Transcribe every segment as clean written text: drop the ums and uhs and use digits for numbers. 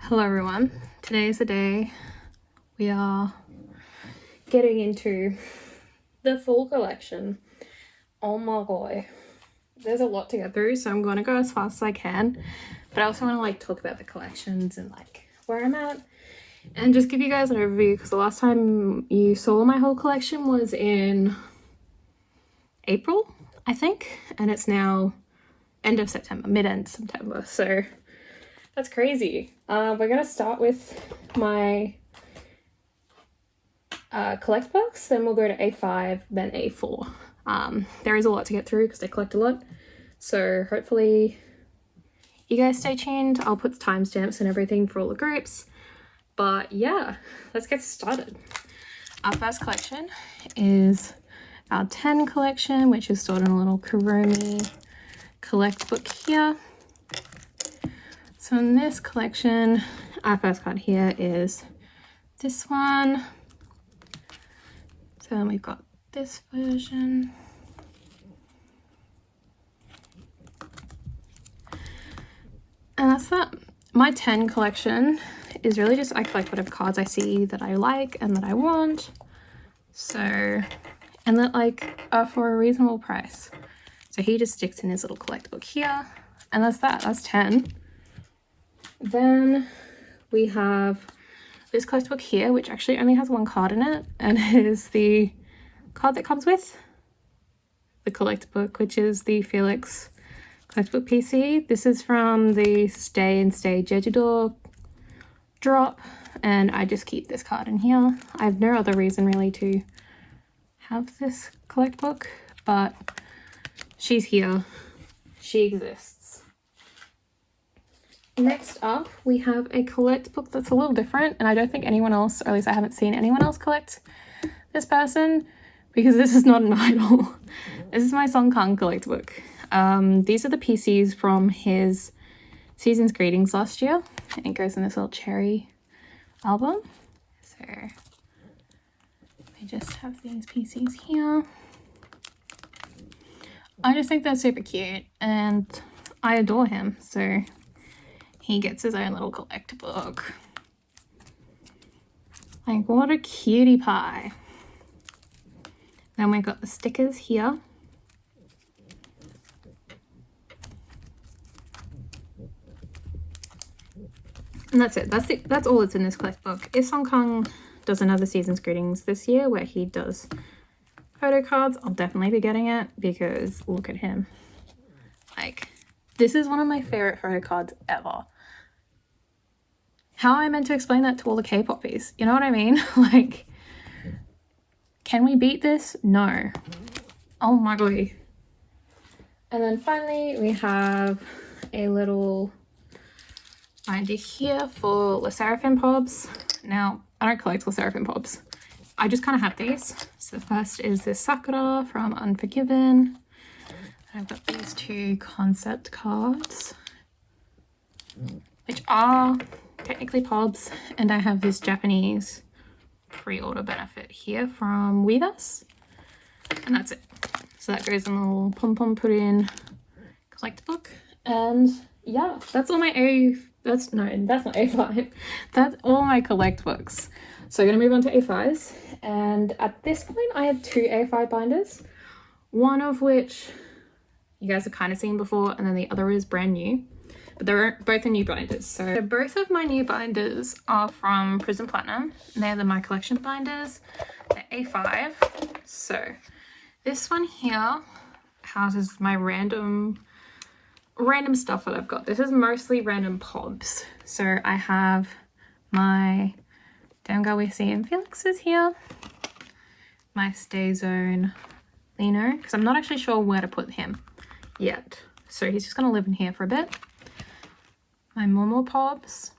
Hello everyone, today is the day we are getting into the full collection. Oh my god, there's a lot to get through, so I'm going to go as fast as I can, but I also want to like talk about the collections and like where I'm at and just give you guys an overview, because the last time you saw my whole collection was in April, I think, and it's now end of September, mid-end September, so that's crazy. We're gonna start with my collect box, then we'll go to A5, then A4. There is a lot to get through because I collect a lot, so hopefully you guys stay tuned. I'll put timestamps and everything for all the groups, but yeah, let's get started. Our first collection is our 10 collection, which is stored in a little kkulhannie collect book here. So in this collection, our first card here is this one. So then we've got this version. And that's that. My 10 collection is really just, I collect whatever cards I see that I like and that I want. So, and that like are for a reasonable price. So he just sticks in his little collect book here. And that's that, that's 10. Then we have this collect book here, which actually only has one card in it, and it is the card that comes with the collect book, which is the Felix collect book PC. This is from the Stay and Stay Jeju drop, and I just keep this card in here. I have no other reason really to have this collect book, but she's here, she exists. Next up, we have a collect book that's a little different, and I don't think anyone else, or at least I haven't seen anyone else collect this person, because this is not an i-dle. This is my Kang collect book. These are the PCs from his Season's Greetings last year. It goes in this little cherry album. So we just have these PCs here. I just think they're super cute, and I adore him, so he gets his own little collect book. Like, what a cutie pie. Then we've got the stickers here. And that's it. That's all that's in this collect book. If Kang does another Season's Greetings this year where he does photo cards, I'll definitely be getting it, because look at him. Like, this is one of my favorite photo cards ever. How am I meant to explain that to all the K-poppies? You know what I mean? Like, can we beat this? No. Oh my god. And then finally, we have a little binder here for sserafim pobs. Now, I don't collect sserafim pobs. I just kind of have these. So the first is this Sakura from Unforgiven. I've got these two concept cards, which are technically pobs, and I have this Japanese pre-order benefit here from vixx, and that's it. So that goes in a little pom-pom put-in collect book, and yeah, that's all my that's not A5. That's all my collect books. So I'm gonna move on to A5s, and at this point I have two A5 binders, one of which you guys have kind of seen before, and then the other is brand new, but they're both are new binders. So both of my new binders are from Prism Platinum, and they're my collection binders. They're A5. So this one here houses my random stuff that I've got. This is mostly random pobs. So I have my jungwoo and Felix's here, my Stay Zone Lino, because I'm not actually sure where to put him yet, so he's just gonna live in here for a bit. My mamamoo pobs,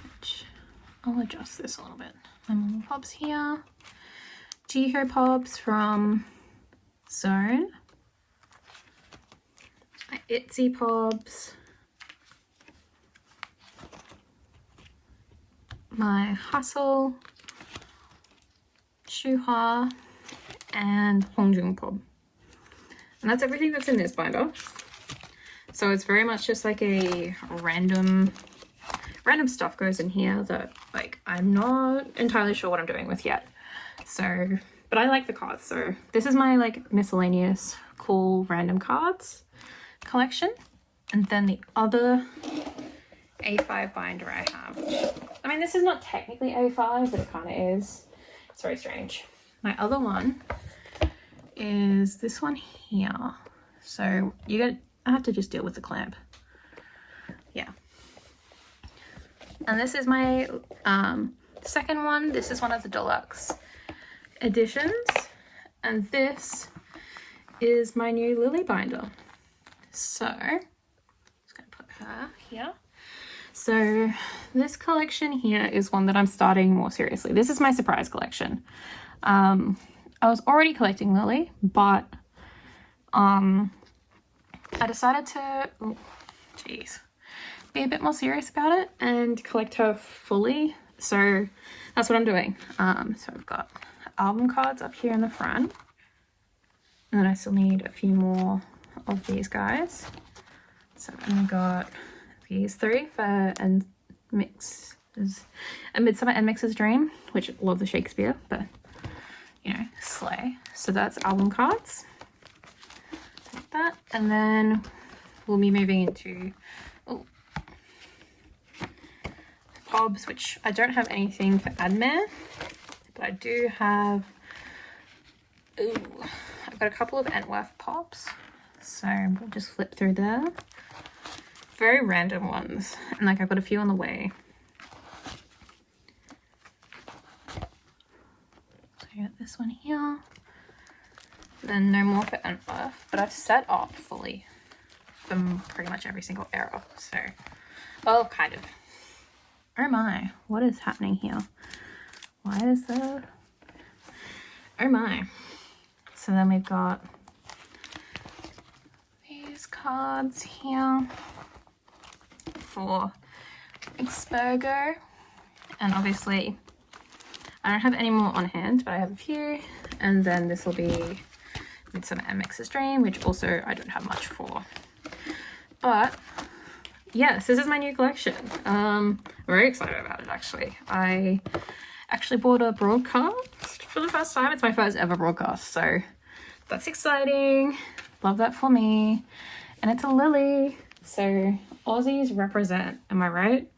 which I'll adjust this a little bit. My mamamoo pobs here, Jiho pobs from Zone, my itzy pobs, my hustle, chungha, and Hongjung pob. And that's everything that's in this binder. So it's very much just like a random stuff goes in here that like I'm not entirely sure what I'm doing with yet. So, but I like the cards. So this is my like miscellaneous cool random cards collection. And then the other A5 binder I have, which, I mean, this is not technically A5, but it kind of is. It's very strange. My other one is this one here. So I have to just deal with the clamp. Yeah. And this is my second one. This is one of the deluxe editions. And this is my new Lily binder. So, I'm just going to put her here. So this collection here is one that I'm starting more seriously. This is my surprise collection. I was already collecting Lily, but I decided to, be a bit more serious about it and collect her fully. So that's what I'm doing. So I've got album cards up here in the front, and then I still need a few more of these guys. So I got these three for nmixx, A Midsummer nmixx's Dream, which I love the Shakespeare, but you know, slay. So that's album cards, like that, and then we'll be moving into pobs, which I don't have anything for artms, but I do have, I've got a couple of Antwerp pobs, so we'll just flip through there. Very random ones, and like I've got a few on the way. So I got this one here, then no more for Antwerp, but I've set up fully for pretty much every single era, so, well, kind of. Oh my, what is happening here? Why is there? Oh my. So then we've got these cards here for Exburgo, and obviously I don't have any more on hand, but I have a few, and then this will be Midsummer nmixx's Dream, which also I don't have much for. But yes, this is my new collection. I'm very excited about it, actually. I actually bought a broadcast for the first time. It's my first ever broadcast, so that's exciting. Love that for me. And it's a Lily, so Aussies represent, am I right?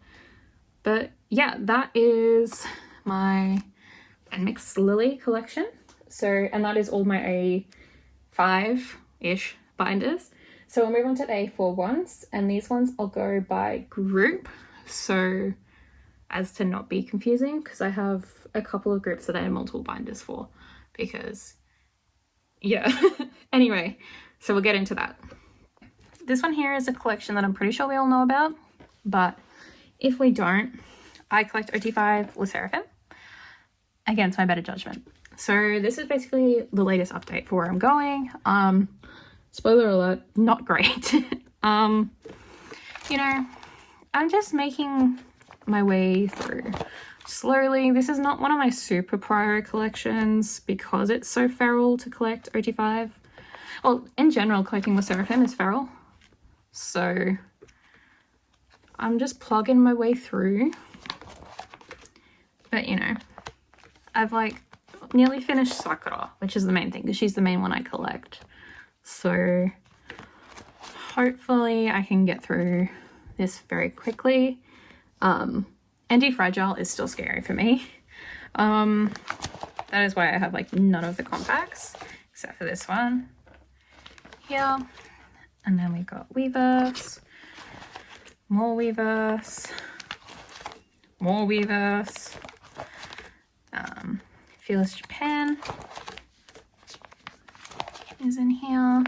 But yeah, that is my nmixx Lily collection. So, and that is all my A5-ish binders. So we'll move on to the A4 ones, and these ones I'll go by group, so as to not be confusing, because I have a couple of groups that I have multiple binders for, because yeah. Anyway, so we'll get into that. This one here is a collection that I'm pretty sure we all know about, but if we don't, I collect OT5 with sserafim against my better judgment. So this is basically the latest update for where I'm going. Spoiler alert, not great. You know, I'm just making my way through slowly. This is not one of my super prior collections because it's so feral to collect OT5. Well, in general, collecting with sserafim is feral. So I'm just plugging my way through. But, you know, I've like nearly finished Sakura, which is the main thing, because she's the main one I collect. So hopefully I can get through this very quickly. Anti-fragile is still scary for me. That is why I have like none of the compacts except for this one here. And then we've got Weverse, more Weverse, more Weverse, Fearless Japan is in here.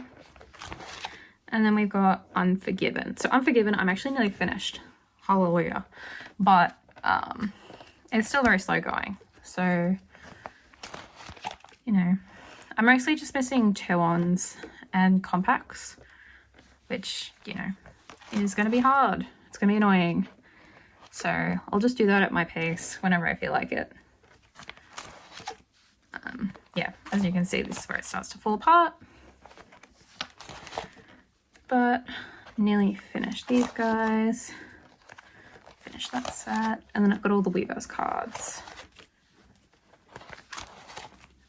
And then we've got Unforgiven. So Unforgiven, I'm actually nearly finished. Hallelujah. But it's still very slow going. So, you know, I'm mostly just missing Tewons and compacts, which, you know, is going to be hard. It's going to be annoying. So I'll just do that at my pace whenever I feel like it. Yeah, as you can see, this is where it starts to fall apart. But nearly finished these guys. Finished that set. And then I've got all the Weverse cards.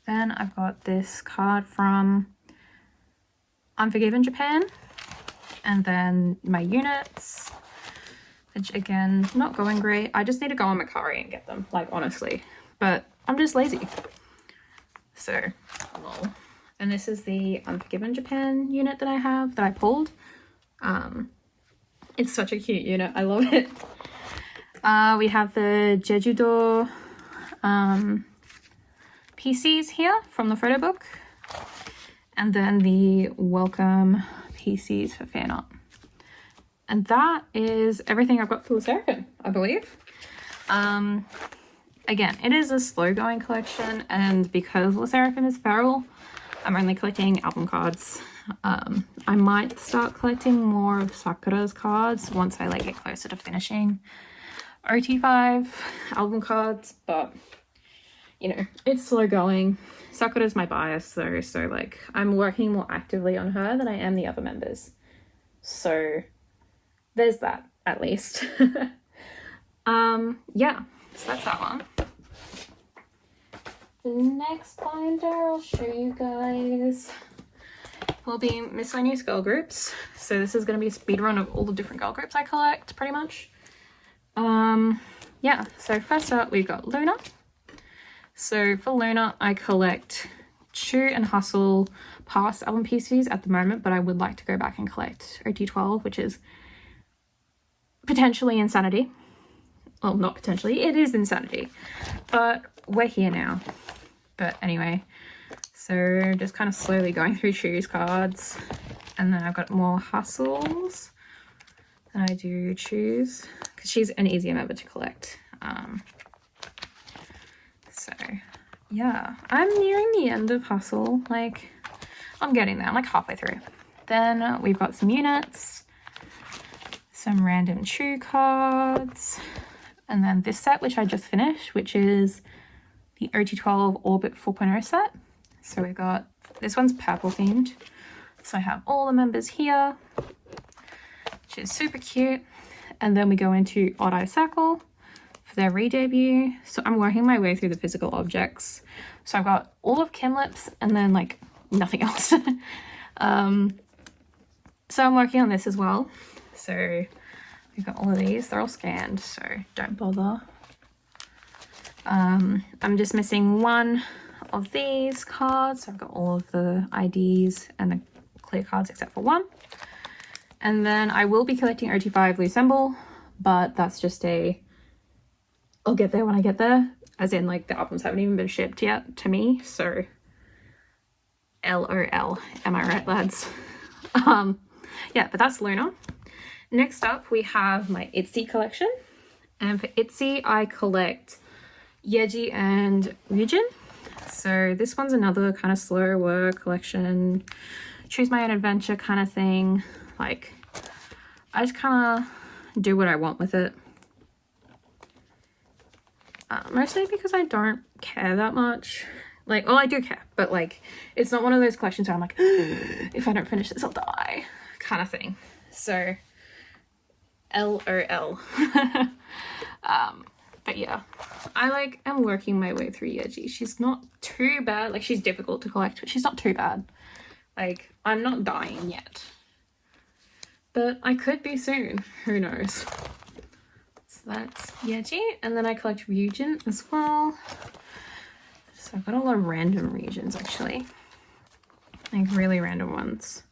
Then I've got this card from Unforgiven Japan. And then my units, which again, not going great. I just need to go on Mercari and get them, like honestly. But I'm just lazy. So, lol. And this is the Unforgiven Japan unit that I have, that I pulled. It's such a cute unit. I love it. We have the Jeju-do PCs here from the photo book. And then the welcome PCs for fan art. And that is everything I've got for the sserafim, I believe. Again, it is a slow going collection, and because the sserafim is feral, I'm only collecting album cards. I might start collecting more of Sakura's cards once I like get closer to finishing OT5 album cards, but you know, it's slow going. Sakura's my bias though, so like I'm working more actively on her than I am the other members. So there's that, at least. Yeah, so that's that one. The next binder I'll show you guys will be miscellaneous girl groups. So this is going to be a speed run of all the different girl groups I collect, pretty much. Yeah, so first up we've got Loona. So for Loona, I collect Chew and Hustle past album PCs at the moment, but I would like to go back and collect OT12, which is potentially Insanity. Well, not potentially, it is Insanity, but we're here now. But anyway, so just kind of slowly going through Chew's cards, and then I've got more Hustles than I do Chew's, because she's an easier member to collect. So yeah, I'm nearing the end of Hustle. Like, I'm getting there. I'm like halfway through. Then we've got some units, some random Chew cards, and then this set, which I just finished, which is the OT12 Orbit 4.0 set. So we've got, this one's purple themed. So I have all the members here, which is super cute. And then we go into Odd Eye Circle for their re-debut. So I'm working my way through the physical objects. So I've got all of Kimlips and then like nothing else. So I'm working on this as well. So we've got all of these. They're all scanned, so don't bother. I'm just missing one of these cards. So I've got all of the IDs and the clear cards except for one. And then I will be collecting OT5 Loose Symbol, but that's just a, I'll get there when I get there. As in, like, the albums haven't even been shipped yet to me, so LOL. Am I right, lads? Yeah, but that's Loona. Next up, we have my itzy collection. And for itzy, I collect Yeji and Ryujin. So this one's another kind of slow work collection. Choose my own adventure kind of thing. Like, I just kind of do what I want with it. Mostly because I don't care that much. Like, well, I do care, but like, it's not one of those collections where I'm like, if I don't finish this, I'll die, kind of thing. So, LOL. But yeah, I like am working my way through Yeji. She's not too bad. Like, she's difficult to collect, but she's not too bad. Like, I'm not dying yet. But I could be soon. Who knows? So that's Yeji. And then I collect Ryujin as well. So I've got a lot of random regions, actually. Like, really random ones.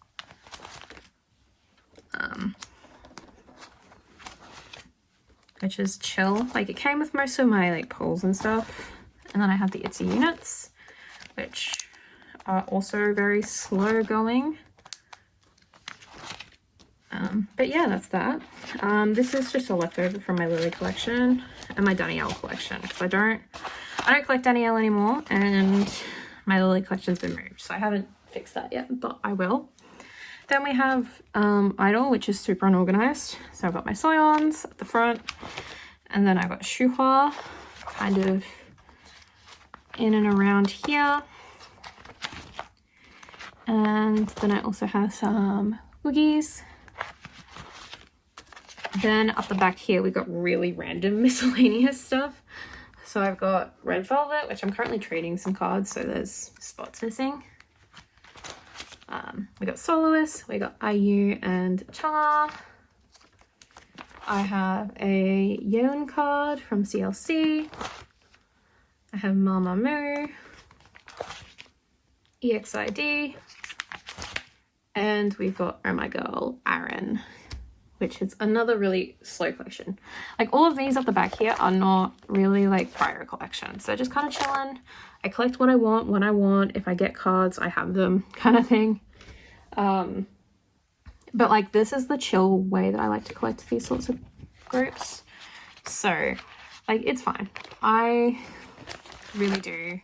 Which is chill. Like, it came with most of my like pulls and stuff. And then I have the itzy units, which are also very slow going. But yeah, that's that. This is just a leftover from my Lily collection and my Danielle collection, because I don't collect Danielle anymore, and my Lily collection's been moved, so I haven't fixed that yet, but I will. Then we have i-dle, which is super unorganized. So I've got my Soyons at the front, and then I've got Chungha kind of in and around here. And then I also have some Boogies Then up the back here, we got really random miscellaneous stuff. So I've got Red Velvet, which I'm currently trading some cards, so there's spots missing. We got Soloist, we got IU and Chungha. I have a Yeon card from CLC. I have Mamamoo, exid, and we've got Oh My Girl, Aaron, which is another really slow collection. Like all of these at the back here are not really like prior collections. So just kind of chilling. I collect what I want when I want. If I get cards, I have them kind of thing. But like this is the chill way that I like to collect these sorts of groups. So like it's fine. I really do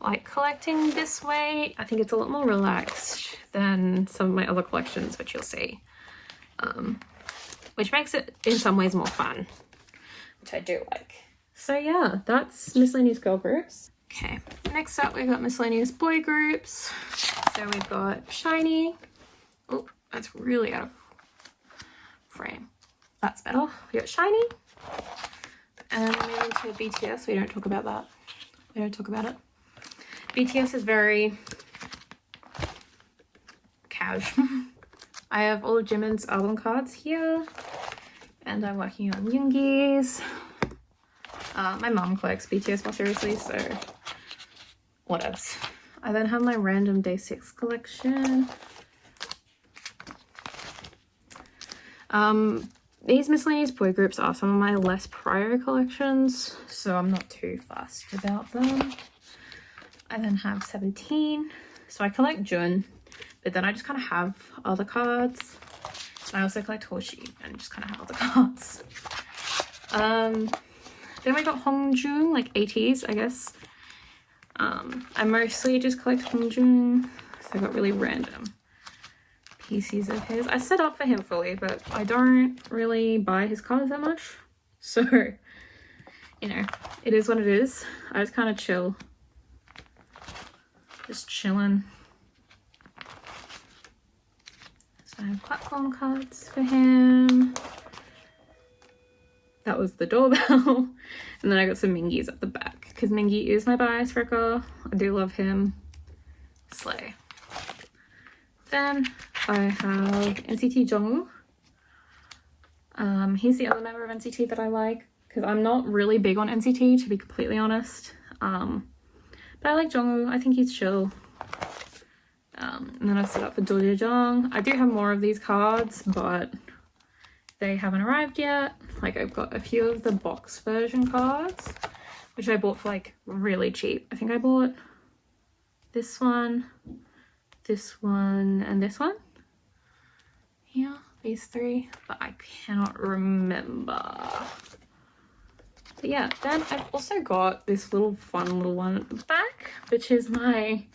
like collecting this way. I think it's a lot more relaxed than some of my other collections, which you'll see. Which makes it in some ways more fun, which I do like. So yeah, that's miscellaneous girl groups. Okay, next up we've got miscellaneous boy groups. So we've got Shinee. Oh, that's really out of frame. That's better. We got Shinee. And moving to BTS, we don't talk about that. We don't talk about it. BTS is very casual. I have all of Jimin's album cards here, and I'm working on Yoongi's. My mom collects BTS more seriously, so whatevs. I then have my random Day 6 collection. These miscellaneous boy groups are some of my less prior collections, so I'm not too fussed about them. I then have 17, so I collect Jun. But then I just kind of have other cards. And I also collect Hoshi and just kind of have other cards. Then we got Hongjoong, like ateez, I guess. I mostly just collect Hongjoong. So I got really random pieces of his. I set up for him fully, but I don't really buy his cards that much. So, you know, it is what it is. I just kind of chill. Just chilling. So I have platform cards for him. That was the doorbell. And then I got some Mingies at the back because Mingi is my bias wrecker. I do love him. Slay. Then I have NCT Jungwoo. He's the other member of NCT that I like because I'm not really big on NCT, to be completely honest. But I like Jungwoo. I think he's chill. And then I set up for Jojang. I do have more of these cards, but they haven't arrived yet. Like I've got a few of the box version cards, which I bought for like really cheap. I think I bought this one, and this one. Yeah, these three, but I cannot remember. But yeah, then I've also got this little fun little one at the back, which is my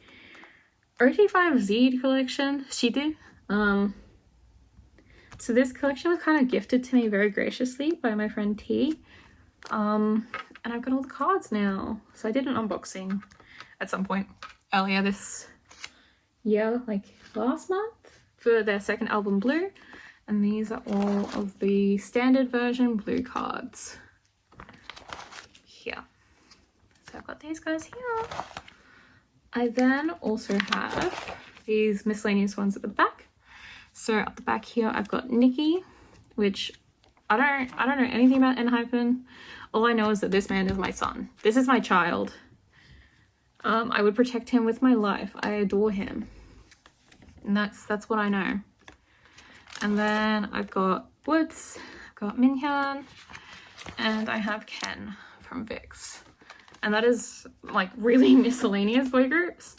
35 xeed collection, xeed. So this collection was kind of gifted to me very graciously by my friend T. And I've got all the cards now. So I did an unboxing at some point earlier this year, like last month, for their second album, Blue. And these are all of the standard version blue cards here. So I've got these guys here. I then also have these miscellaneous ones at the back. So at the back here, I've got Nikki, which I don't know anything about enhypen. All I know is that this man is my son. This is my child. I would protect him with my life. I adore him. And that's what I know. And then I've got woodz, I've got Minhyun, and I have Ken from Vixx. And that is like really miscellaneous boy groups.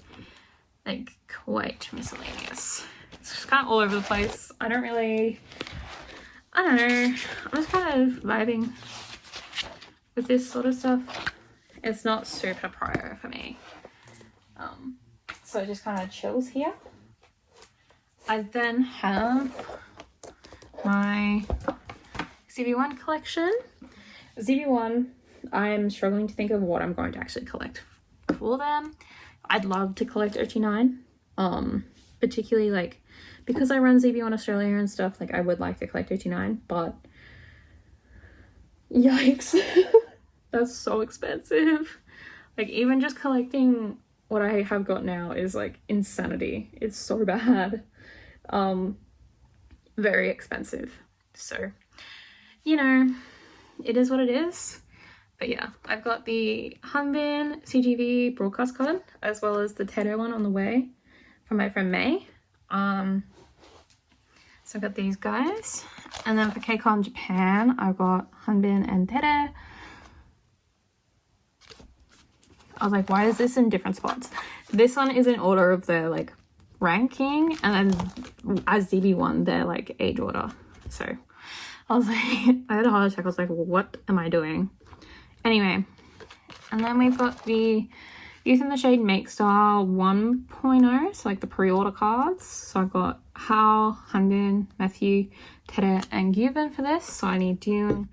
Like quite miscellaneous. It's just kind of all over the place. I don't know. I'm just kind of vibing with this sort of stuff. It's not super prior for me. So it just kind of chills here. I then have my ZV1 collection. ZV1, I'm struggling to think of what I'm going to actually collect for them. I'd love to collect OT9, particularly like because I run ZB1 Australia and stuff, like I would like to collect 89, but yikes. That's so expensive. Like even just collecting what I have got now is like insanity. It's so bad. Very expensive. So, you know, it is what it is. But yeah, I've got the Hanbin CGV broadcast card as well as the Tedo one on the way from my friend May. So I've got these guys. And then for KCON Japan, I've got Hanbin and Tedo. I was like, why is this in different spots? This one is in order of their like ranking, and then as ZB1, they're like age order. So I was like, I had a heart attack. I was like, what am I doing? Anyway, and then we've got the Youth in the Shade Make Star 1.0, so like the pre-order cards. So I've got Hao, Hanbin, Matthew, Tere, and Gyubin for this. So I need Dune.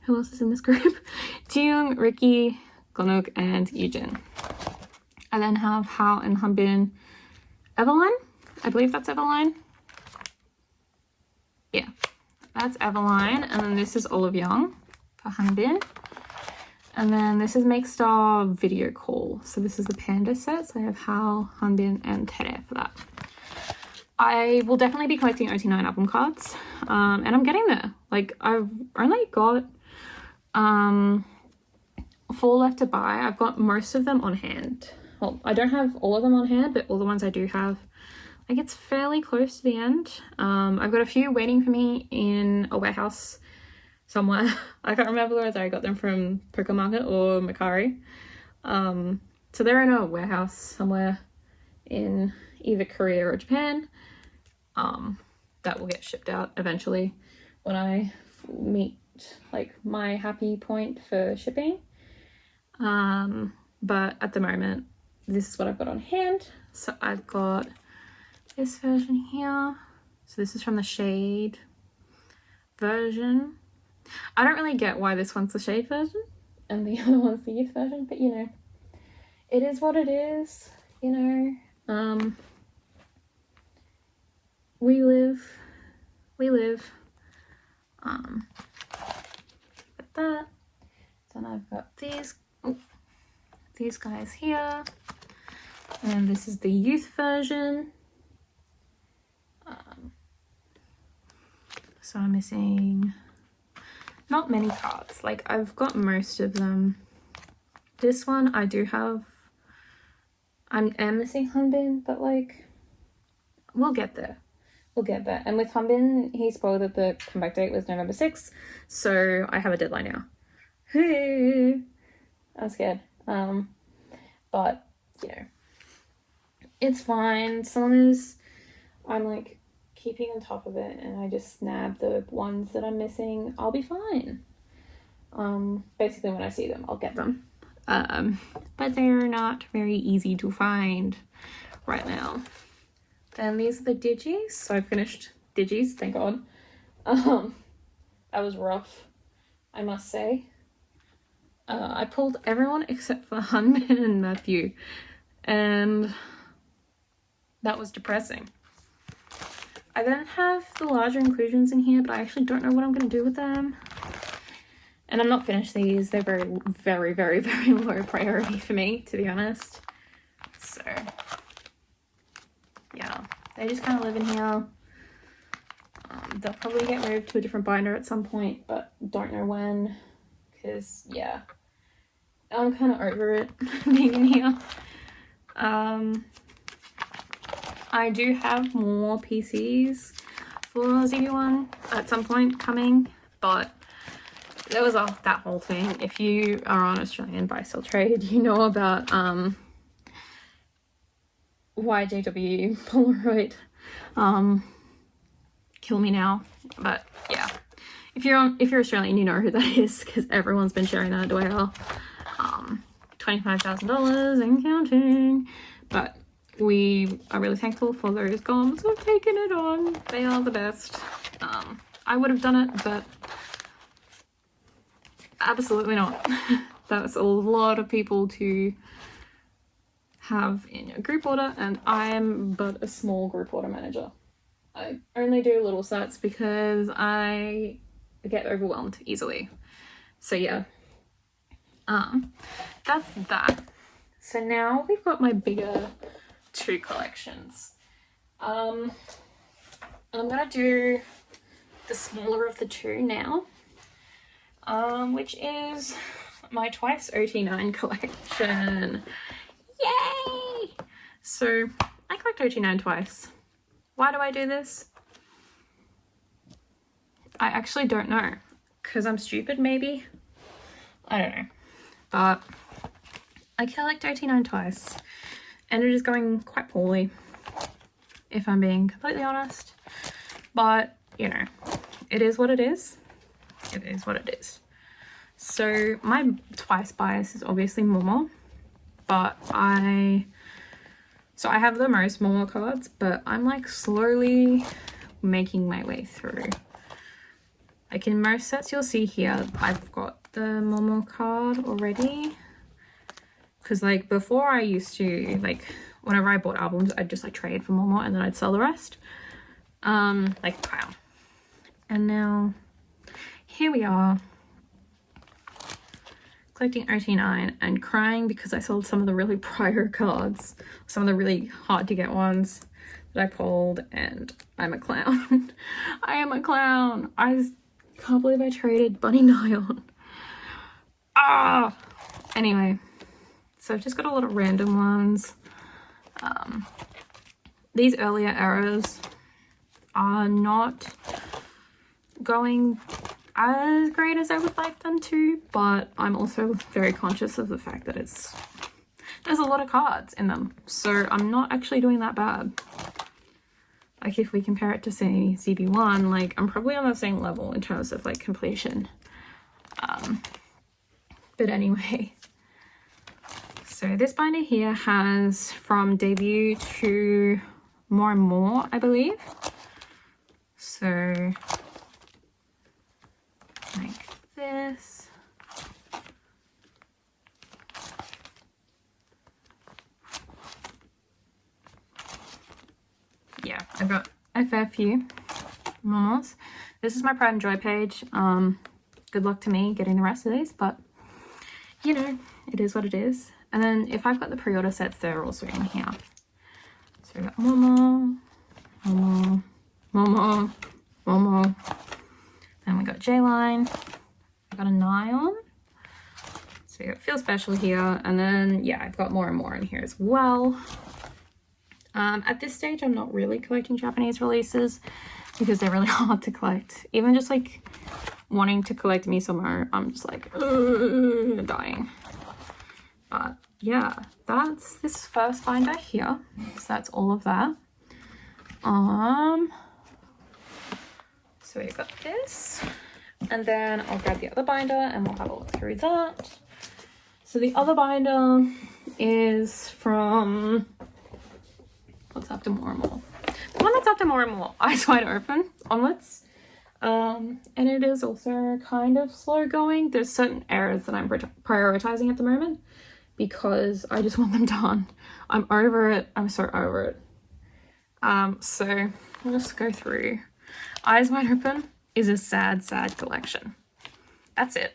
Who else is in this group? Jung, Ricky, Gonuk, and Yujin. I then have Hao and Hanbin, Eveline. I believe that's Eveline. Yeah, that's Eveline. And then this is Olive Young for Hanbin. And then this is Make Star Video Call. So this is the Panda set. So I have Hao, Hanbin, and Tere for that. I will definitely be collecting OT9 album cards. And I'm getting there. Like I've only got 4 left to buy. I've got most of them on hand. Well, I don't have all of them on hand, but all the ones I do have, like it's fairly close to the end. I've got a few waiting for me in a warehouse somewhere. I can't remember whether I got them from Poker Market or Macari. So they're in a warehouse somewhere in either Korea or Japan. That will get shipped out eventually when I meet like my happy point for shipping. But at the moment, this is what I've got on hand. So I've got this version here. So this is from the shade version. I don't really get why this one's the shade version and the other one's the youth version, but you know, it is what it is, you know. We live. With that. Then I've got these guys here, and this is the youth version. So I'm missing not many cards. Like I've got most of them. This one I do have. I am missing Hanbin, but like we'll get there. We'll get there. And with Hanbin, he spoiled that the comeback date was November 6th, so I have a deadline now. Hey, I'm scared. But you know, it's fine. As long as I'm like keeping on top of it and I just snab the ones that I'm missing, I'll be fine. Basically when I see them, I'll get them. But they're not very easy to find right now. Then these are the digis. So I finished digis, thank God. That was rough, I must say. I pulled everyone except for Hanbin and Matthew, and that was depressing. I then have the larger inclusions in here, but I actually don't know what I'm going to do with them. And I'm not finished these. They're very, very, very, very low priority for me, to be honest. So, yeah, they just kind of live in here. They'll probably get moved to a different binder at some point, but don't know when, because, yeah, I'm kind of over it being in here. I do have more PCs for ZB1 at some point coming, but there was that whole thing. If you are on Australian buy-sell trade, you know about YJW Polaroid. Kill me now, but yeah. If you're Australian, you know who that is because everyone's been sharing that as well. $25,000 and counting. But we are really thankful for those goms who have taken it on. They are the best. I would have done it, but absolutely not. That's a lot of people to have in your group order, and I'm but a small group order manager. I only do little sets because I get overwhelmed easily. So yeah, that's that. So now we've got my bigger two collections. I'm gonna do the smaller of the two now, which is my twice OT9 collection. Yay! So I collect OT9 twice. Why do I do this? I actually don't know. Because I'm stupid, maybe? I don't know. But I collect OT9 twice, and it is going quite poorly, if I'm being completely honest. But, you know, it is what it is. It is what it is. So my twice bias is obviously mamamoo, but I have the most mamamoo cards, but I'm like slowly making my way through. Like in most sets you'll see here, I've got the mamamoo card already. Because like before I used to, like whenever I bought albums, I'd just like trade for mamamoo and then I'd sell the rest. Like wow. And now here we are, collecting OT9 and crying because I sold some of the really prior cards, some of the really hard to get ones that I pulled, and I'm a clown. I am a clown. I can't believe I traded Bunny Nylon. Anyway, so I've just got a lot of random ones. These earlier errors are not going as great as I would like them to, but I'm also very conscious of the fact that there's a lot of cards in them, so I'm not actually doing that bad. Like if we compare it to say ZB1, like I'm probably on the same level in terms of like completion. But anyway, so this binder here has from debut to more and more, I believe. So like this. Yeah, I've got a fair few mamamoos. This is my Pride and Joy page. Good luck to me getting the rest of these, but you know, it is what it is. And then if I've got the pre-order sets, they're also in here. So we got mamamoo, mamamoo, mamamoo, mamamoo. Then we got J-line. I got a nylon. So we got Feel Special here. And then, yeah, I've got more and more in here as well. At this stage, I'm not really collecting Japanese releases because they're really hard to collect. Even just like wanting to collect mamamoo, I'm just like dying. But yeah, that's this first binder here. So that's all of that. So we've got this, and then I'll grab the other binder and we'll have a look through that. So the other binder is from what's after more and more. The one that's after more and more, Eyes Wide Open onwards. And it is also kind of slow going. There's certain errors that I'm prioritizing at the moment because I just want them done. I'm over it. I'm so over it. So I'll just go through. Eyes Wide Open is a sad, sad collection. That's it.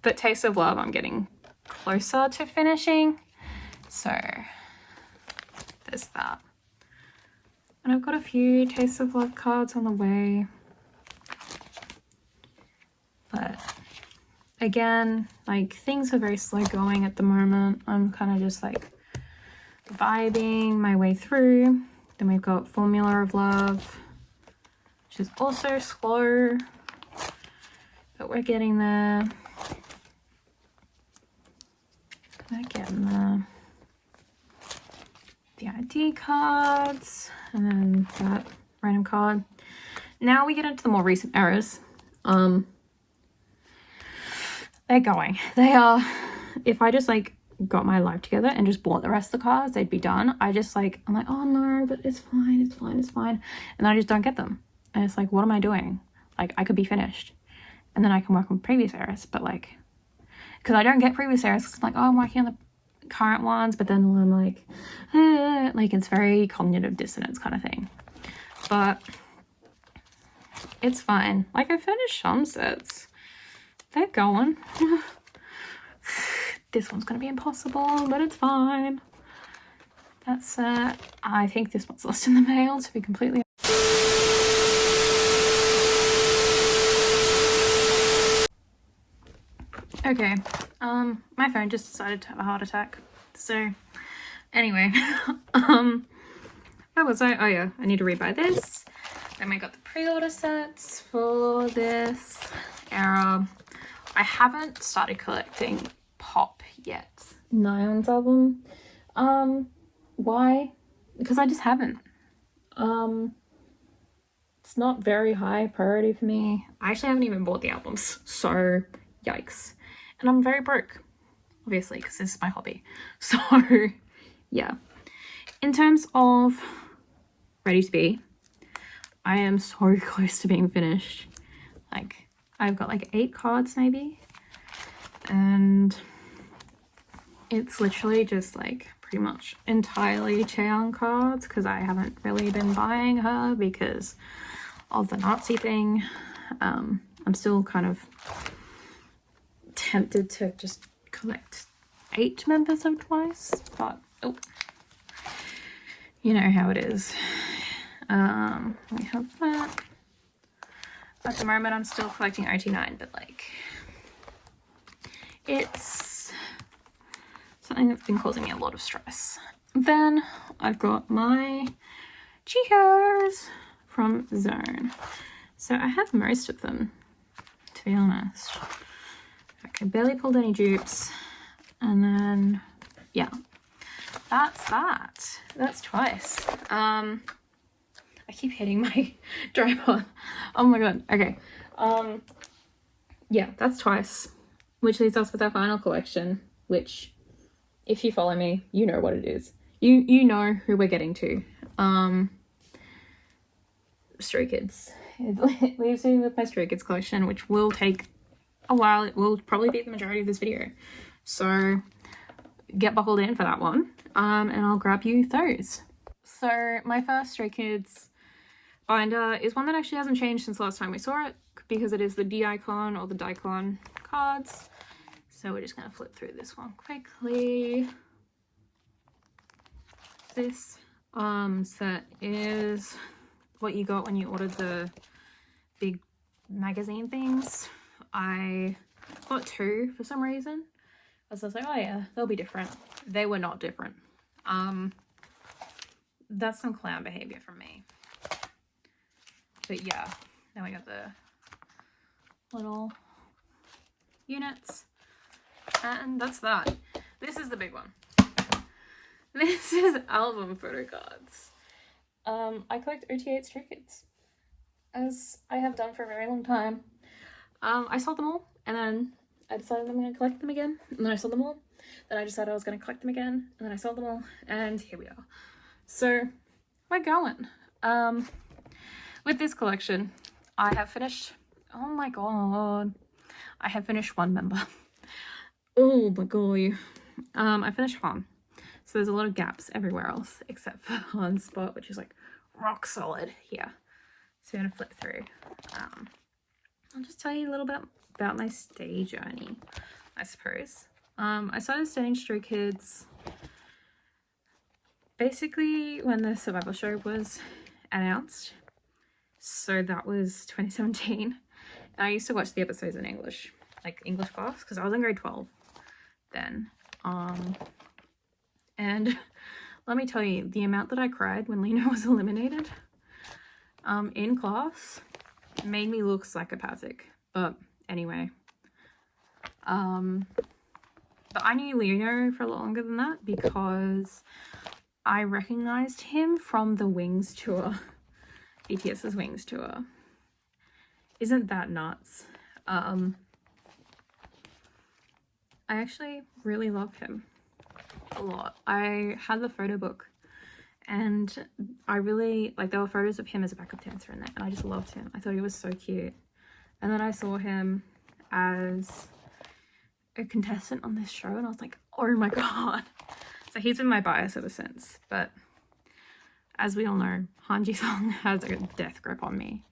But Taste of Love, I'm getting closer to finishing. So there's that. And I've got a few Taste of Love cards on the way. But again, like things are very slow going at the moment. I'm kind of just like vibing my way through. Then we've got Formula of Love, which is also slow, but we're getting there. We're getting there. The ID cards, and then that random card. Now we get into the more recent errors. They're going. They are, if I just like got my life together and just bought the rest of the cards, they'd be done. I'm like, oh no, but it's fine, it's fine, it's fine. And then I just don't get them. And it's like, what am I doing? Like, I could be finished. And then I can work on previous errors, but like, because I don't get previous errors, because I'm like, oh, I'm working on the current ones, but then I'm like it's very cognitive dissonance kind of thing. But it's fine. Like, I finished some sets. They're going. This one's gonna be impossible, but it's fine. That's I think this one's lost in the mail, to be completely okay. My phone just decided to have a heart attack. So anyway, where was I? Oh yeah, I need to rebuy this. Then I got the pre-order sets for this era. I haven't started collecting Pop yet. Minhyun's album. Why? Because I just haven't. It's not very high priority for me. I actually haven't even bought the albums, so yikes. And I'm very broke, obviously, because this is my hobby. So yeah. In terms of ready to be, I am so close to being finished. Like, I've got like 8 cards maybe, and it's literally just like pretty much entirely Chaeyoung cards, because I haven't really been buying her because of the Nazi thing. I'm still kind of tempted to just collect 8 members of Twice, but oh, you know how it is. We have that. At the moment I'm still collecting OT9, but like, it's something that's been causing me a lot of stress. Then I've got my Chihos from Zone. So I have most of them, to be honest. Okay, barely pulled any dupes. And then, yeah, that's that. That's Twice. I keep hitting my tripod. Oh my god. Okay. Yeah, that's Twice, which leaves us with our final collection, which, if you follow me, you know what it is. You know who we're getting to. Stray Kids. It leaves me with my Stray Kids collection, which will take a while. It will probably be the majority of this video, so get buckled in for that one. And I'll grab you those. So my first Stray Kids binder is one that actually hasn't changed since last time we saw it, because it is the D-icon or the Daikon cards. So we're just going to flip through this one quickly. This set is what you got when you ordered the big magazine things. I got 2 for some reason. I was like, oh yeah, they'll be different. They were not different. That's some clown behavior from me. But yeah, then we got the little units, and that's that. This is the big one. This is album photo cards. I collect OT8 Stray Kids, as I have done for a very long time. I sold them all, and then I decided I'm going to collect them again, and then I sold them all. Then I decided I was going to collect them again, and then I sold them all, and here we are. So we're going. With this collection, I have finished, oh my god, I have finished 1 member. Oh my god. I finished Han. So there's a lot of gaps everywhere else except for Han's spot, which is like rock solid here. So I'm gonna flip through. I'll just tell you a little bit about my stay journey, I suppose. I started studying Stray Kids basically when the Survival show was announced. So that was 2017. And I used to watch the episodes in English, like English class, because I was in grade 12 then. And let me tell you, the amount that I cried when Lena was eliminated in class made me look psychopathic. But anyway, but I knew Lena for a lot longer than that because I recognized him from the Wings tour. BTS's Wings tour. Isn't that nuts? I actually really love him a lot. I had the photo book and I really, like, there were photos of him as a backup dancer in there and I just loved him. I thought he was so cute. And then I saw him as a contestant on this show and I was like, oh my god, So he's been my bias ever since, but as we all know, Hanji-sung has a death grip on me.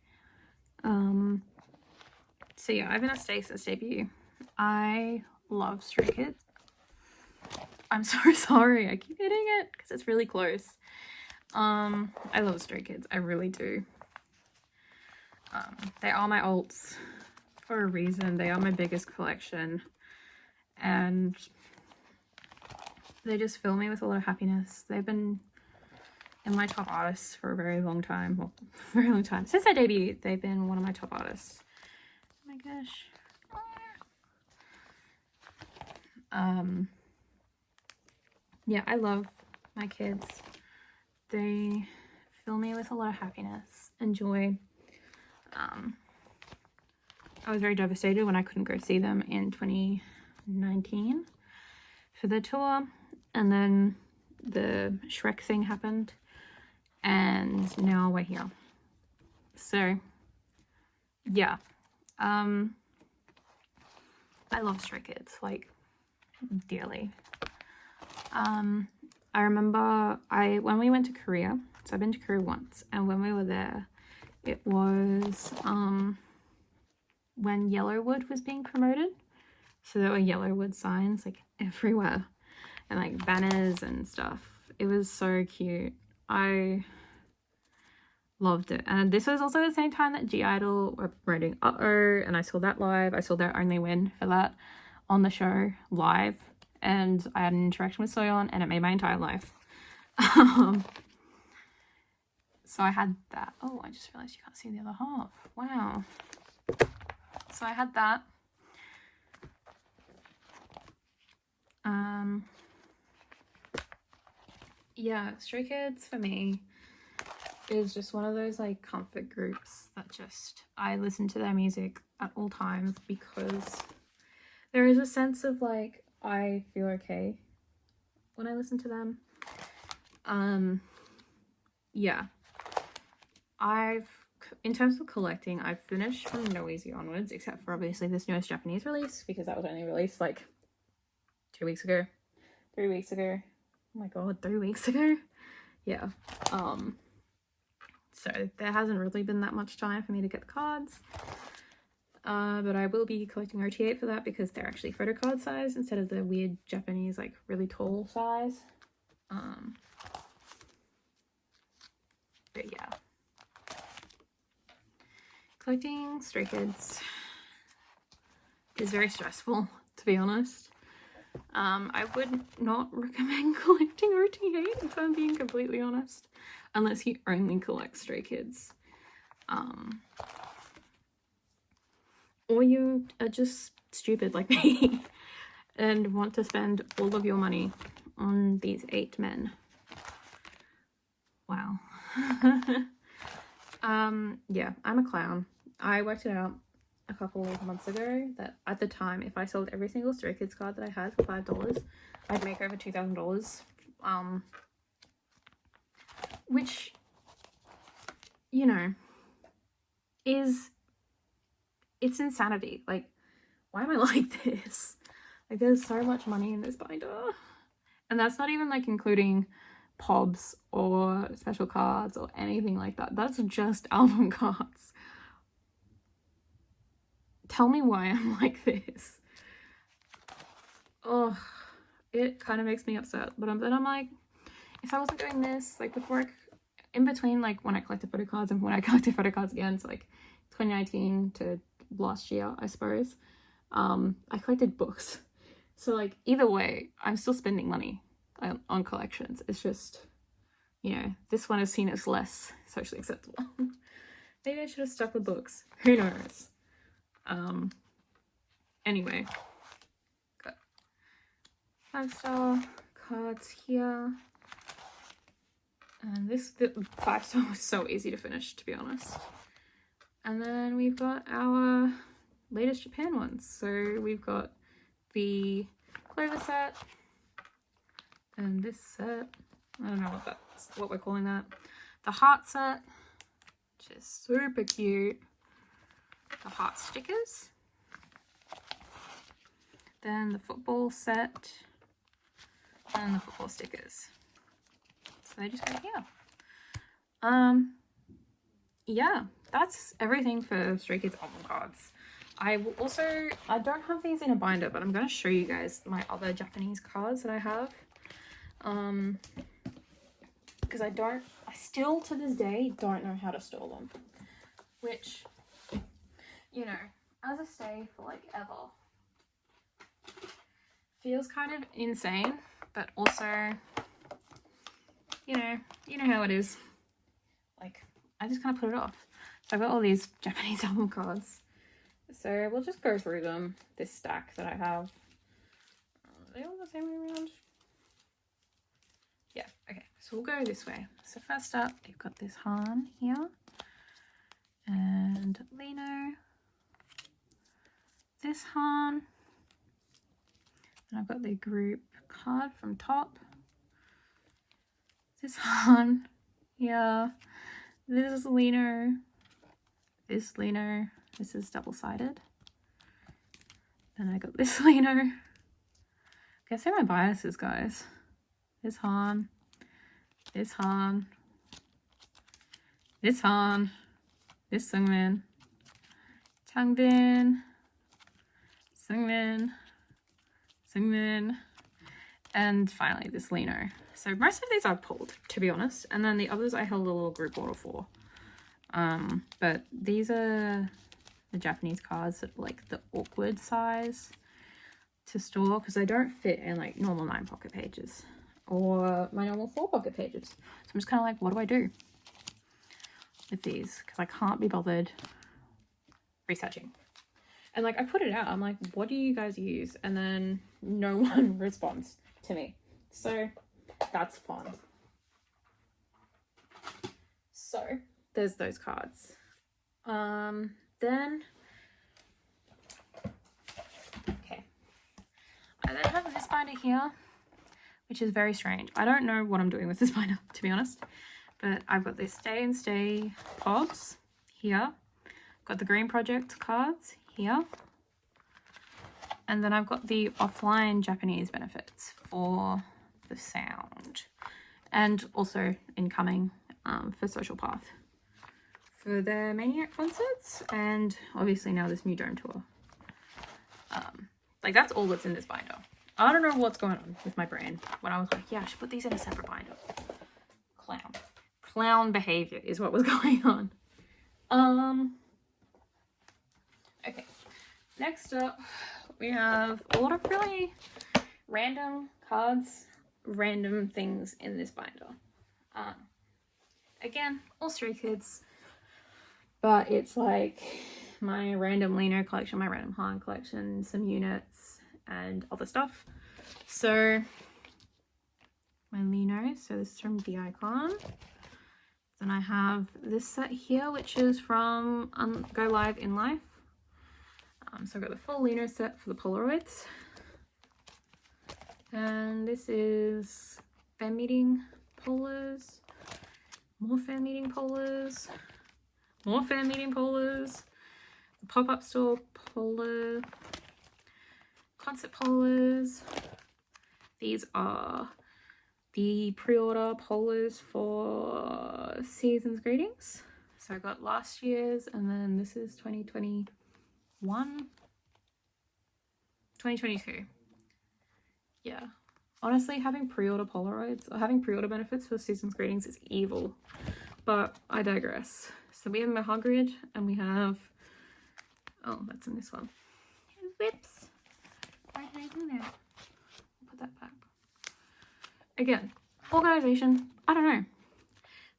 So yeah, I've been a stay since debut. I love Stray Kids. I'm so sorry, I keep hitting it because it's really close. I love Stray Kids, I really do. They are my alts for a reason. They are my biggest collection, and they just fill me with a lot of happiness. They've been in my top artists for a very long time. Well, very long time. Since I debuted, they've been one of my top artists. Oh my gosh. Yeah, I love my kids. They fill me with a lot of happiness and joy. I was very devastated when I couldn't go see them in 2019 for the tour, and then the Shrek thing happened, and now we're here. So yeah, I love Stray Kids, like, dearly. I remember when we went to Korea, so I've been to Korea once, and when we were there, it was when Yellowwood was being promoted. So there were Yellowwood signs like everywhere, and like banners and stuff. It was so cute. I loved it. And this was also the same time that j.idle were promoting Uh-oh, and I saw that live. I saw their only win for that on the show live, and I had an interaction with Soyeon, and it made my entire life. So I had that. Oh, I just realized you can't see the other half. Wow. So I had that. Yeah, Stray Kids for me is just one of those like comfort groups that just, I listen to their music at all times because there is a sense of like, I feel okay when I listen to them. Yeah, in terms of collecting, I've finished from No Easy onwards, except for obviously this newest Japanese release, because that was only released like 2 weeks ago, 3 weeks ago. Oh my god, 3 weeks ago. Yeah. So there hasn't really been that much time for me to get the cards, but I will be collecting RT8 for that because they're actually photocard size instead of the weird Japanese like really tall size. But yeah, collecting Stray Kids is very stressful, to be honest. I would not recommend collecting RT8 if I'm being completely honest, unless you only collect Stray Kids. Or you are just stupid like me and want to spend all of your money on these 8 men. Wow. Yeah, I'm a clown. I worked it out a couple of months ago that at the time, if I sold every single Stray Kids card that I had for $5, I'd make over $2,000. Which, you know, it's insanity. Like, why am I like this? Like, there's so much money in this binder. And that's not even like including pobs or special cards or anything like that. That's just album cards. Tell me why I'm like this. Oh, it kind of makes me upset. But then I'm like, if I wasn't doing this, like before, in between, like when I collected photo cards and when I collected photo cards again, so like 2019 to last year, I suppose, I collected books. So like either way, I'm still spending money on collections. It's just, you know, this one is seen as less socially acceptable. Maybe I should have stuck with books. Who knows? Anyway, got 5-star cards here. And this 5-star was so easy to finish, to be honest. And then we've got our latest Japan ones. So we've got the Clover set and this set. I don't know what we're calling that. The heart set, which is super cute. The heart stickers. Then the football set. and the football stickers. So they just go here. Yeah, that's everything for Stray Kids album cards. I don't have these in a binder, but I'm going to show you guys my other Japanese cards that I have. Because I still to this day don't know how to store them. Which, you know, as a stay for like ever, feels kind of insane, but also, you know how it is. Like, I just kind of put it off. So I've got all these Japanese album cards. So we'll just go through them, this stack that I have. Are they all the same way around? Yeah, okay. So we'll go this way. So first up, you've got this Han here. And Lino. This Han. And I've got the group card from top. This Han. Yeah. This is Lino. This Lino. This is double-sided. Then I got this Lino. Guess who my bias is, guys. This Han. This Han. This Han. This Seungmin. Changbin. Seungmin. Seungmin. And finally this Lino. So most of these I've pulled, to be honest. And then the others I held a little group order for. But these are the Japanese cards that are like the awkward size to store because they don't fit in like normal 9 pocket pages or my normal 4 pocket pages. So I'm just kind of like, what do I do with these? Because I can't be bothered researching. And like I put it out, I'm like, what do you guys use? And then no one responds to me. So that's fun. So there's those cards. Then okay, I then have this binder here, which is very strange. I don't know what I'm doing with this binder, to be honest, but I've got this Stay and Stay pobs here, got the Green Project cards here, and then I've got the offline Japanese benefits for the sound, and also incoming for Social Path for their Maniac concerts, and obviously now this new dome tour. Like that's all that's in this binder. I don't know what's going on with my brain when I was like, yeah, I should put these in a separate binder. Clown behavior is what was going on. Okay, next up we have a lot of really random cards, random things in this binder. Again, all Stray Kids, but it's like my random Lino collection, my random Han collection, some units and other stuff. So my Lino, so this is from the Icon. Then I have this set here, which is from Go Live in Life. So I've got the full Lino set for the Polaroids. And this is fan meeting polars, more fan meeting polars, more fan meeting polars, the pop-up store polar, concert polars. These are the pre-order polars for Season's Greetings. So I got last year's, and then this is 2021, 2022. Yeah, honestly, having pre-order Polaroids or having pre-order benefits for Season's Greetings is evil, but I digress. So we have Mahagrid, and we have, oh, that's in this one. Whips. Why did I do that? Put that back. Again, organization, I don't know.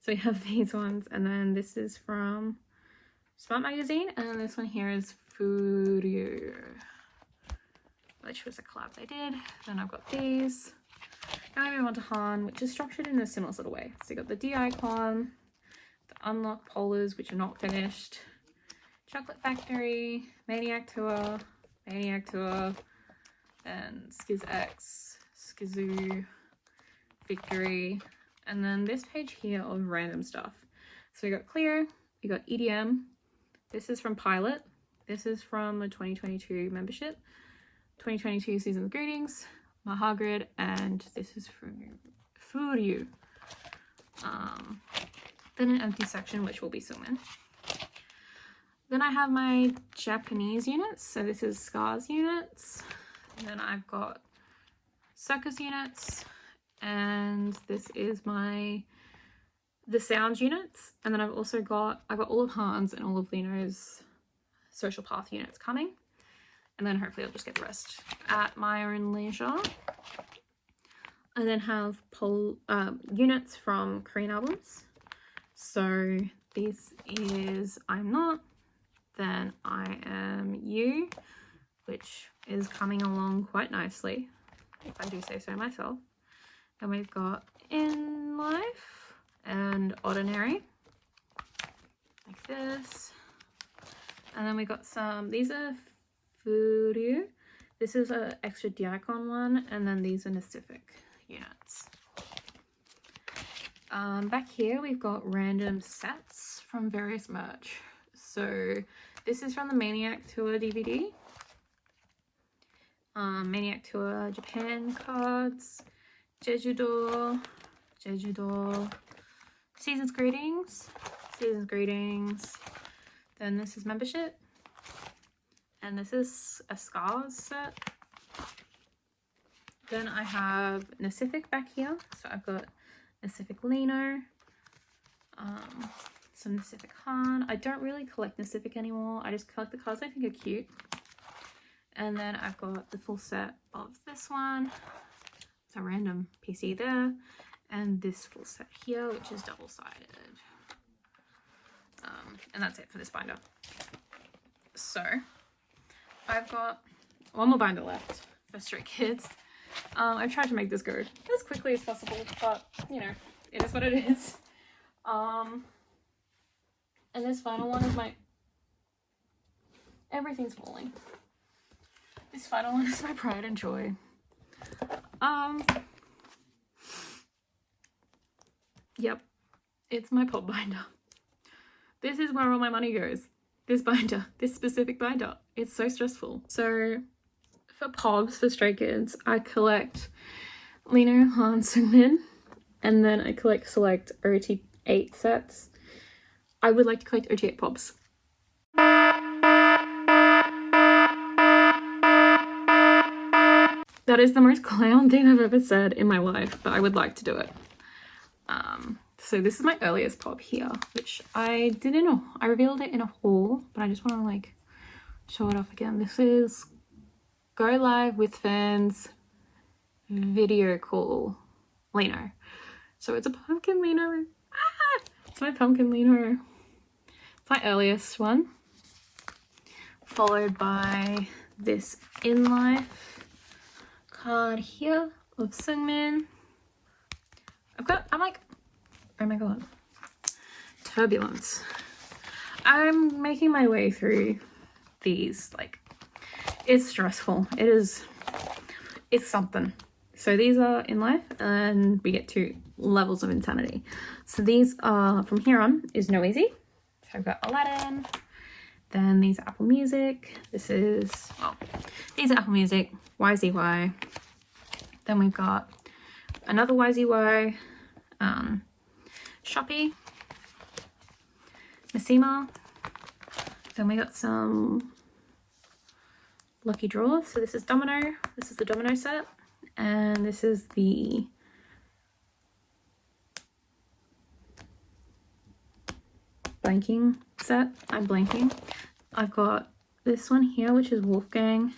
So we have these ones, and then this is from Smart Magazine, and then this one here is Furio, which was a collab they did. Then I've got these. Now I move on to Han, which is structured in a similar sort of way. So you got the D Icon, the Unlock Polars, which are not finished, Chocolate Factory, Maniac Tour, and SkizX, Skizoo, Victory, and then this page here of random stuff. So we got Clear, we got EDM. This is from Pilot. This is from a 2022 membership. 2022 Season's Greetings. Mahagrid, and this is Furyu. Then an empty section, which will be Sumin. Then I have my Japanese units. So this is Scars units. And then I've got Circus units. And this is the Sounds units. And then I've got all of Han's and all of Lino's Social Path units coming. And then hopefully I'll just get the rest at my own leisure. I then have units from Korean albums. So this is I'm Not, then I Am You, which is coming along quite nicely, if I do say so myself. Then we've got In Life and Ordinary, like this. And then we got these are Furyu. This is an extra Diacon one, and then these are Pacific units. Back here we've got random sets from various merch. So this is from the Maniac Tour DVD. Maniac Tour Japan cards, Jeju-do, Season's Greetings. Then this is Membership. And this is a Scars set. Then I have Pacific back here. So I've got Pacific Lino, some Pacific Han. I don't really collect Pacific anymore. I just collect the cards I think are cute. And then I've got the full set of this one. It's a random PC there. And this full set here, which is double-sided. And that's it for this binder. So I've got one more binder left for Stray Kids. I've tried to make this go as quickly as possible, but you know, it is what it is. And this final one is everything's falling. This final one is my pride and joy. Yep, it's my pop binder. This is where all my money goes. This binder, this specific binder. It's so stressful. So for pobs, for Stray Kids, I collect Lino, Han, Sungmin, and then I select OT8 sets. I would like to collect OT8 pobs. That is the most clown thing I've ever said in my life, but I would like to do it. So this is my earliest pop here, which I revealed it in a haul, but I just want to like show it off again. This is Go Live with Fans video call Lino. So it's a pumpkin Lino. It's my pumpkin Lino. It's my earliest one. Followed by this In Life card here of Sungmin. I'm like, oh my god, turbulence. I'm making my way through these, like, it's stressful. It's something. So these are In Life, and we get to levels of insanity. So these are, from here on, is No Easy. So I've got Aladdin, then these are Apple Music. These are Apple Music, YZY. Then we've got another YZY, Shopee, Massima. Then we got some Lucky Draw. So this is Domino. This is the Domino set. And this is the blanking set. I'm blanking. I've got this one here, which is Wolfgang.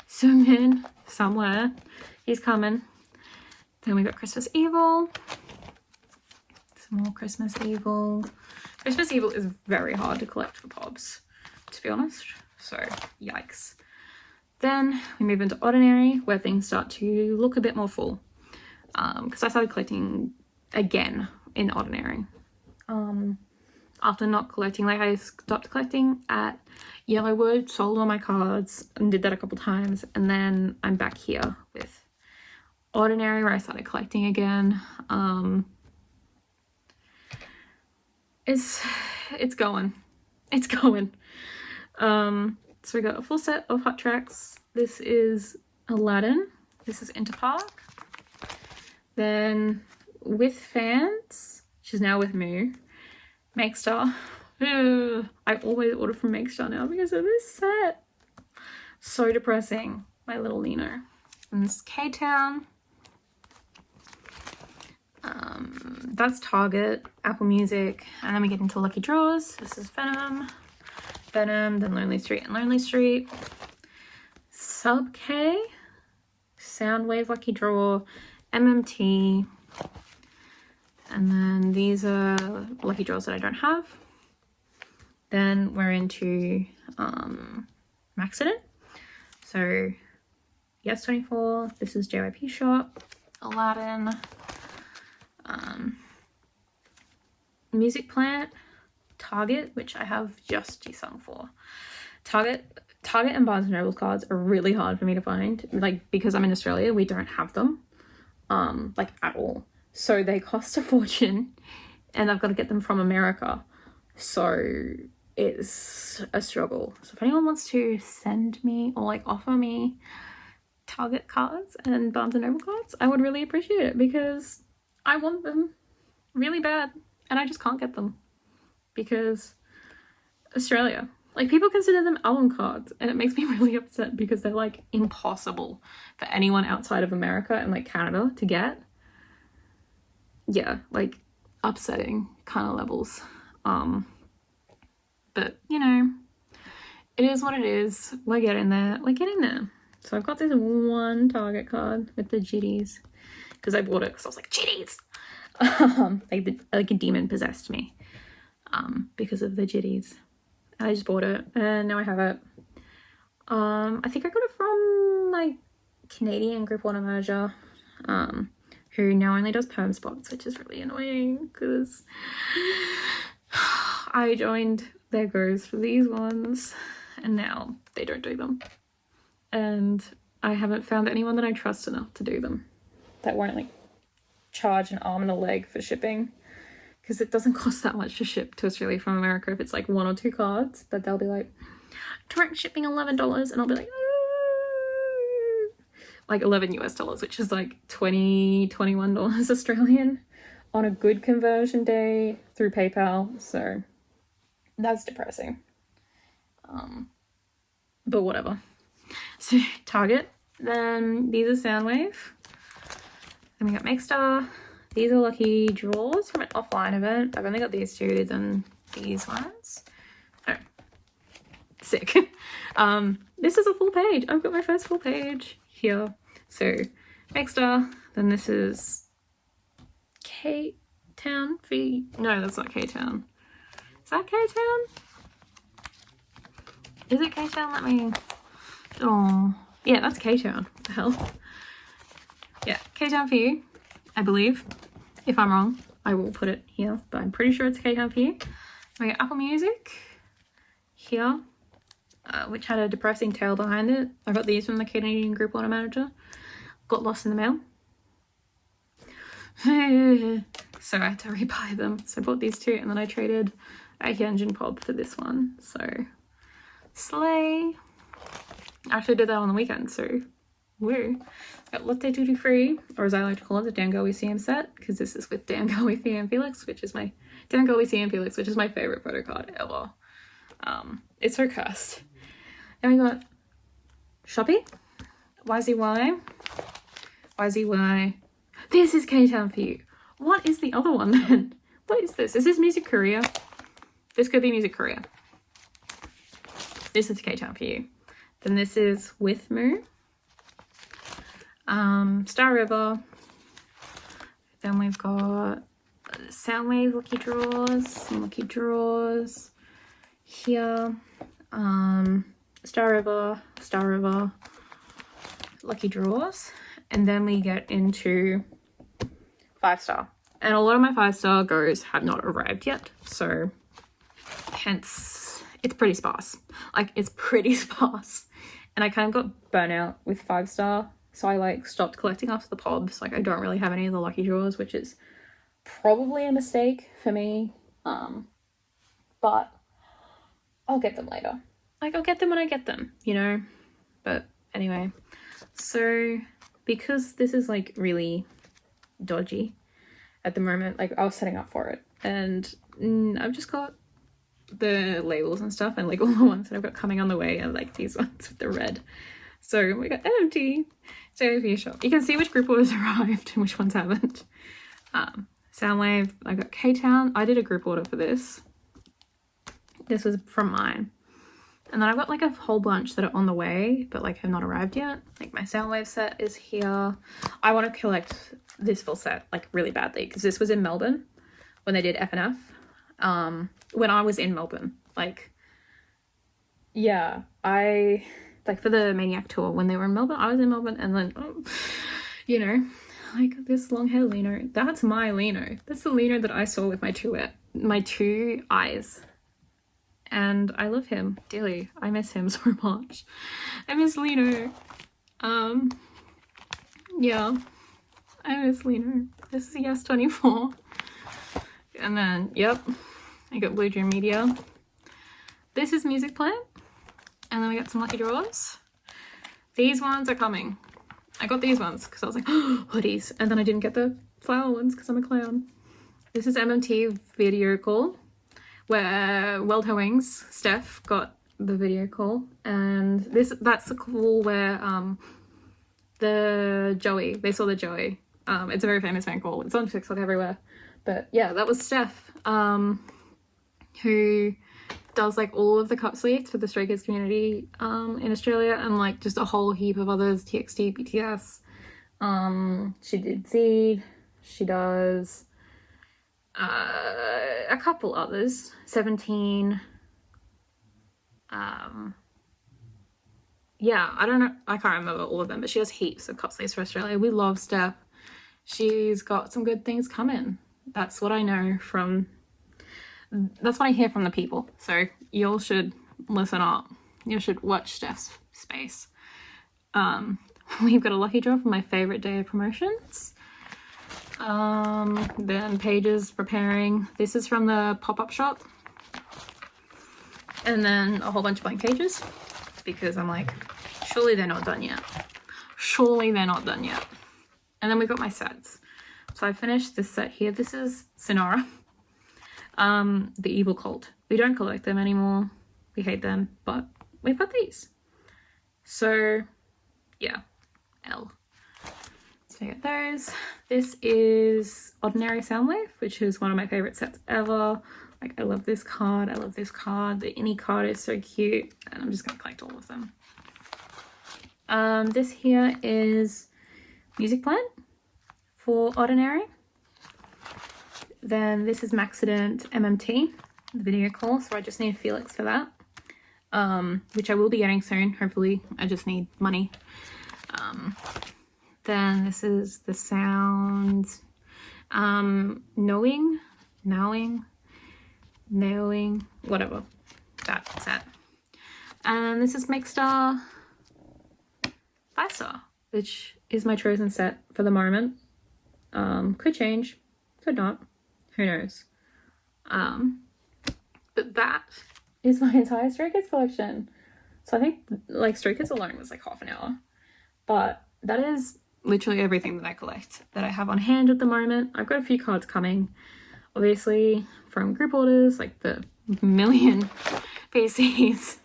Sungmin somewhere. He's coming. Then we got Christmas Evil. Some more Christmas Evil. Christmas Evil is very hard to collect for pobs, to be honest. So, yikes. Then we move into Ordinary, where things start to look a bit more full. Because I started collecting again in Ordinary. After not collecting, like I stopped collecting at Yellowwood, sold all my cards, and did that a couple times. And then I'm back here with Ordinary, where I started collecting again. It's going. It's going. So we got a full set of Hot Tracks. This is Aladdin. This is Interpark. Then with Fans, which is now with Moo, Makestar. I always order from Makestar now because of this set. So depressing. My little Nino. And this is K-Town. That's Target, Apple Music, and then we get into Lucky Draws. This is Venom, then Lonely Street and Lonely Street. Sub K, Soundwave Lucky Draw, MMT, and then these are Lucky Draws that I don't have. Then we're into Maxident. So Yes 24, this is JYP Shop, Aladdin, Music Plant, Target, which I have just Jisung for. Target and Barnes & Noble cards are really hard for me to find. Like, because I'm in Australia, we don't have them, like at all. So they cost a fortune and I've got to get them from America. So it's a struggle. So if anyone wants to send me or like offer me Target cards and Barnes & Noble cards, I would really appreciate it because I want them really bad and I just can't get them because Australia. Like, people consider them album cards and it makes me really upset because they're like impossible for anyone outside of America and like Canada to get. Yeah, like upsetting kind of levels. But you know, it is what it is. We're getting there. So I've got this one Target card with the jitties because I bought it because I was like, jitties! Like a demon possessed me because of the jitties. I just bought it and now I have it. I think I got it from my Canadian group order manager, who now only does perm spots, which is really annoying because I joined their grows for these ones and now they don't do them. And I haven't found anyone that I trust enough to do them that won't like charge an arm and a leg for shipping, because it doesn't cost that much to ship to Australia from America if it's like 1 or 2 cards, but they'll be like direct shipping $11 and I'll be like, like $11 US, which is like $21 Australian on a good conversion day through PayPal. So that's depressing. But whatever. So Target, then these are Soundwave. Then we got Makestar. These are Lucky Draws from an offline event. I've only got these 2, then these ones. Oh, sick. This is a full page. I've got my first full page here. So Makestar, then this is K-Town V. No, that's not K-Town. Is that K-Town? Is it K-Town? Let me... Oh, yeah, that's K-Town. What the hell? Yeah, K-Town for you, I believe. If I'm wrong, I will put it here, but I'm pretty sure it's K-Town for you. We got Apple Music here, which had a depressing tale behind it. I got these from the Canadian group order manager. Got lost in the mail. So I had to rebuy them. So I bought these 2 and then I traded a Hyunjin Pob for this one. So slay. I actually did that on the weekend, so woo. Got Latte Duty Free, or as I like to call it, the Dango ECM set, because this is with Dango ECM Felix, which is my favorite photo card ever. It's so cursed. Then we got Shopee, YZY. This is K-Town for you. What is the other one then? What is this? Is this Music Korea? This could be Music Korea. This is K-Town for you. Then this is with Moo. Star River. Then we've got Soundwave Lucky Draws, some Lucky Draws here. Star River, Lucky Draws. And then we get into 5-star. And a lot of my 5-star goes have not arrived yet. So hence it's pretty sparse. Like, it's pretty sparse. And I kind of got burnt out with 5-star. So I like stopped collecting after the pobs. Like, I don't really have any of the Lucky Draws, which is probably a mistake for me. But I'll get them later. Like, I'll get them when I get them, you know? But anyway, so because this is like really dodgy at the moment, like I was setting up for it, and I've just got the labels and stuff, and like all the ones that I've got coming on the way are like these ones with the red. So we got empty. So if you shop, you can see which group orders arrived and which ones haven't. Soundwave, I got K-Town. I did a group order for this. This was from mine. And then I've got like a whole bunch that are on the way, but like have not arrived yet. Like my Soundwave set is here. I want to collect this full set like really badly because this was in Melbourne when they did FNF. When I was in Melbourne, like, yeah, I like for the Maniac tour when they were in Melbourne, I was in Melbourne, and then you know, like this long hair Lino, that's my Lino. That's the Lino that I saw with my two eyes. And I love him dearly. I miss him so much. I miss Lino. Yeah, I miss Lino. This is Yes 24. And then, yep, I got Blue Dream Media. This is Music Plant. And then we got some lucky draws. These ones are coming. I got these ones because I was like, oh, hoodies. And then I didn't get the flower ones because I'm a clown. This is MMT video call, where World Her Wings, Steph, got the video call. And that's the call where they saw the Joey. It's a very famous fan call. It's on TikTok everywhere. But yeah, that was Steph, who does like all of the cut sleeves for the Stray Kids community in Australia, and like just a whole heap of others, TXT, BTS. She did Zeed. She does a couple others, 17. Yeah, I don't know, I can't remember all of them, but she has heaps of cut sleeves for Australia. We love Steph. She's got some good things coming. That's what I know from, that's what I hear from the people. So you all should listen up. You should watch Steph's space. We've got a lucky draw for my favorite day of promotions. Then Pages preparing. This is from the pop-up shop. And then a whole bunch of blank pages because I'm like, surely they're not done yet. Surely they're not done yet. And then we've got my sets. So I finished this set here. This is Sonora, the Evil Cult. We don't collect them anymore. We hate them, but we've got these. So yeah, L. So I get those. This is Ordinary Soundwave, which is one of my favorite sets ever. Like, I love this card. I love this card. The Innie card is so cute, and I'm just gonna collect all of them. This here is Music Plant for Ordinary. Then this is Maxident MMT, the video call. So I just need Felix for that, which I will be getting soon. Hopefully, I just need money. Then this is the Sounds, Knowing, whatever, that set. And this is Mixstar 5-star, which is my chosen set for the moment. Could change, could not, who knows. But that is my entire Stray Kids collection. So I think like Stray Kids alone was like half an hour, but that is literally everything that I collect that I have on hand at the moment. I've got a few cards coming, obviously, from group orders, like the million PCs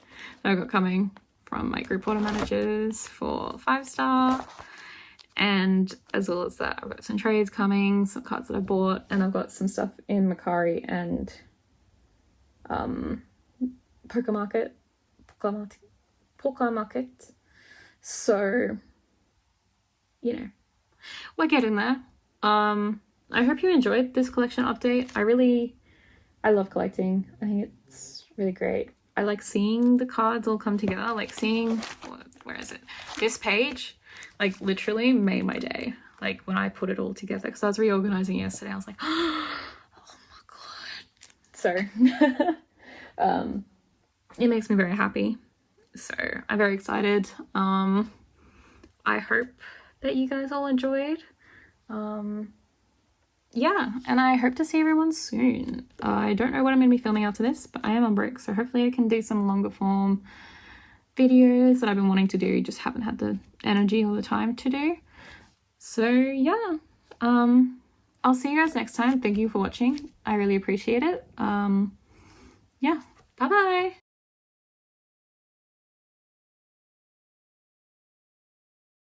that I've got coming from my group order managers for 5-star. And as well as that, I've got some trades coming, some cards that I bought, and I've got some stuff in Macari and Poker Market. So, you know, we're getting there. I hope you enjoyed this collection update. I love collecting. I think it's really great. I like seeing the cards all come together, like seeing, where is it? This page, like literally made my day. Like when I put it all together, because I was reorganizing yesterday, I was like, oh my God. So, it makes me very happy. So I'm very excited. I hope that you guys all enjoyed. Yeah, and I hope to see everyone soon. I don't know what I'm going to be filming after this, but I am on break, so hopefully I can do some longer form videos that I've been wanting to do, just haven't had the energy or the time to do. So yeah, I'll see you guys next time. Thank you for watching. I really appreciate it. Yeah, bye bye.